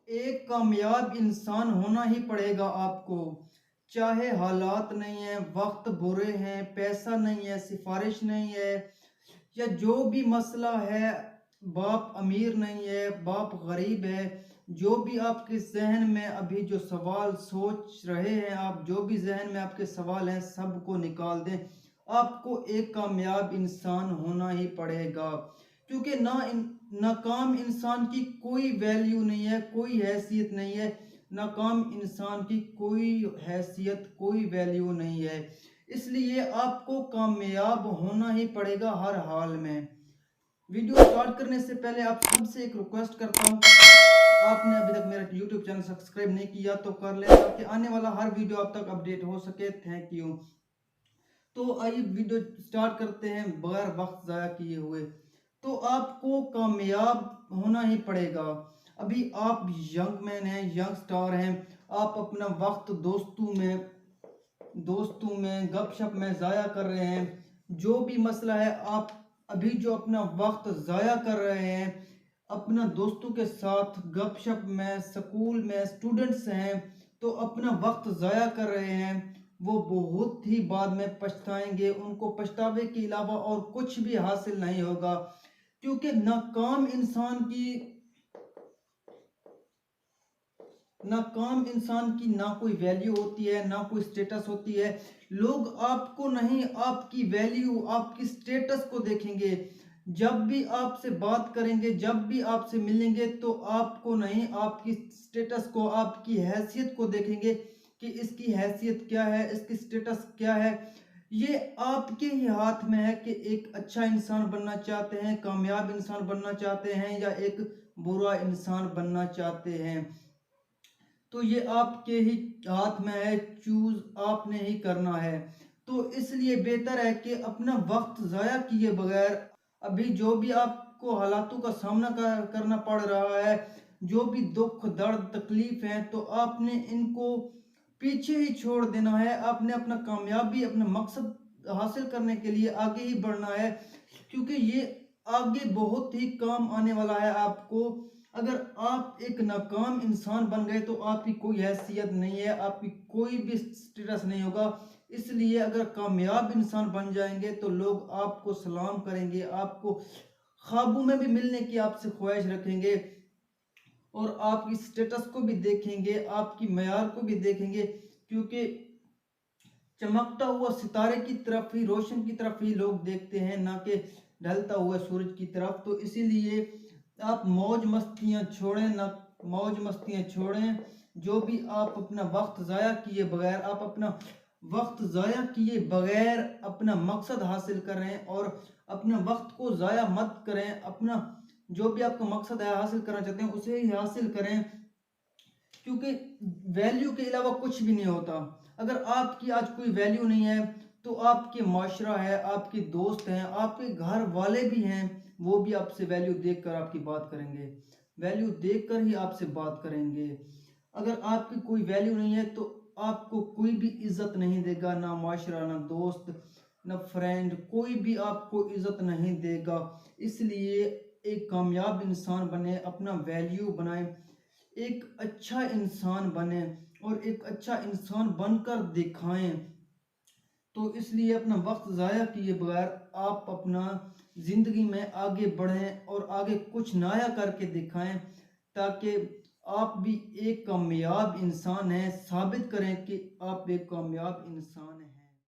एक कामयाब इंसान होना ही पड़ेगा आपको। चाहे हालात नहीं है, वक्त बुरे हैं, पैसा नहीं है, सिफारिश नहीं है, या जो भी मसला है, बाप अमीर नहीं है, बाप गरीब है, जो भी आपके जहन में अभी जो सवाल सोच रहे हैं आप, जो भी जहन में आपके सवाल हैं, सबको निकाल दें। आपको एक कामयाब इंसान होना ही पड़ेगा, क्योंकि नाकाम इंसान की कोई वैल्यू नहीं है, कोई हैसियत नहीं है। नाकाम इंसान की कोई हैसियत, कोई वैल्यू नहीं है। इसलिए आपको कामयाब होना ही पड़ेगा हर हाल में। वीडियो स्टार्ट करने से पहले आप सबसे एक रिक्वेस्ट करता हूँ, आपने अभी तक मेरा यूट्यूब चैनल सब्सक्राइब नहीं किया तो कर लें, ताकि आने वाला हर वीडियो आप तक अपडेट हो सके। Thank you. तो आइए वीडियो स्टार्ट करते हैं बगैर वक्त ज़ाया किए हुए। तो आपको कामयाब होना ही पड़ेगा। अभी आप यंग मैन हैं, यंग स्टार हैं, आप अपना वक्त दोस्तों में गपशप में ज़ाया कर रहे हैं। जो भी मसला है, आप अभी जो अपना वक्त ज़ाया कर रहे हैं अपना दोस्तों के साथ गपशप में, स्कूल में स्टूडेंट्स हैं तो अपना वक्त ज़ाया कर रहे हैं, वो बहुत ही बाद में पछताएंगे। उनको पछतावे के अलावा और कुछ भी हासिल नहीं होगा, क्योंकि नाकाम इंसान की ना कोई वैल्यू होती है, ना कोई स्टेटस होती है। लोग आपको नहीं, आपकी वैल्यू, आपकी स्टेटस को देखेंगे। जब भी आपसे बात करेंगे, जब भी आपसे मिलेंगे, तो आपको नहीं, आपकी स्टेटस को, आपकी हैसियत को देखेंगे कि इसकी हैसियत क्या है, इसकी स्टेटस क्या है। ये आपके ही हाथ में है कि एक अच्छा इंसान बनना चाहते हैं, कामयाब इंसान बनना चाहते हैं, या एक बुरा इंसान बनना चाहते हैं। तो ये आपके ही हाथ में है, चूज आपने ही करना है। तो इसलिए बेहतर है कि अपना वक्त ज़ाया किए बगैर, अभी जो भी आपको हालातों का सामना करना पड़ रहा है, जो भी दुख दर्द तकलीफ है, तो आपने इनको पीछे ही छोड़ देना है। आपने अपना कामयाबी, अपना मकसद हासिल करने के लिए आगे ही बढ़ना है, क्योंकि ये आगे बहुत ही काम आने वाला है आपको। अगर आप एक नाकाम इंसान बन गए तो आपकी कोई हैसियत नहीं है, आपकी कोई भी स्टेटस नहीं होगा। इसलिए अगर कामयाब इंसान बन जाएंगे तो लोग आपको सलाम करेंगे, आपको ख्वाबों में भी मिलने की आपसे ख्वाहिश रखेंगे, और आपकी स्टेटस को भी देखेंगे, आपकी मयार को भी देखेंगे, क्योंकि चमकता हुआ सितारे की तरफ ही, रोशन की तरफ ही लोग देखते हैं, ना कि ढलता हुआ सूरज की तरफ। तो इसीलिए आप मौज मस्तियां छोड़ें। जो भी आप अपना वक्त ज़ाया किए बगैर, आप अपना वक्त ज़ाया किए बगैर अपना मकसद हासिल करें, और अपना वक्त को ज़ाया मत करें। अपना जो भी आपका मकसद है, हासिल करना चाहते हैं, उसे ही हासिल करें, क्योंकि वैल्यू के अलावा कुछ भी नहीं होता। अगर आपकी आज कोई वैल्यू नहीं है, तो आपके माशरा है, आपके दोस्त हैं, आपके घर वाले भी हैं, वो भी आपसे वैल्यू देखकर आपकी बात करेंगे, वैल्यू देखकर ही आपसे बात करेंगे। अगर आपकी कोई वैल्यू नहीं है तो आपको कोई भी इज्जत नहीं देगा, ना माशरा, ना दोस्त, ना फ्रेंड, कोई भी आपको इज्जत नहीं देगा। इसलिए एक कामयाब इंसान बने, अपना वैल्यू बनाए, एक अच्छा इंसान बने, और एक अच्छा इंसान बनकर दिखाएं। तो इसलिए अपना वक्त ज़ाया किए बगैर आप अपना ज़िंदगी में आगे बढ़ें, और आगे कुछ नया करके दिखाएं, ताकि आप भी एक कामयाब इंसान हैं, साबित करें कि आप एक कामयाब इंसान हैं।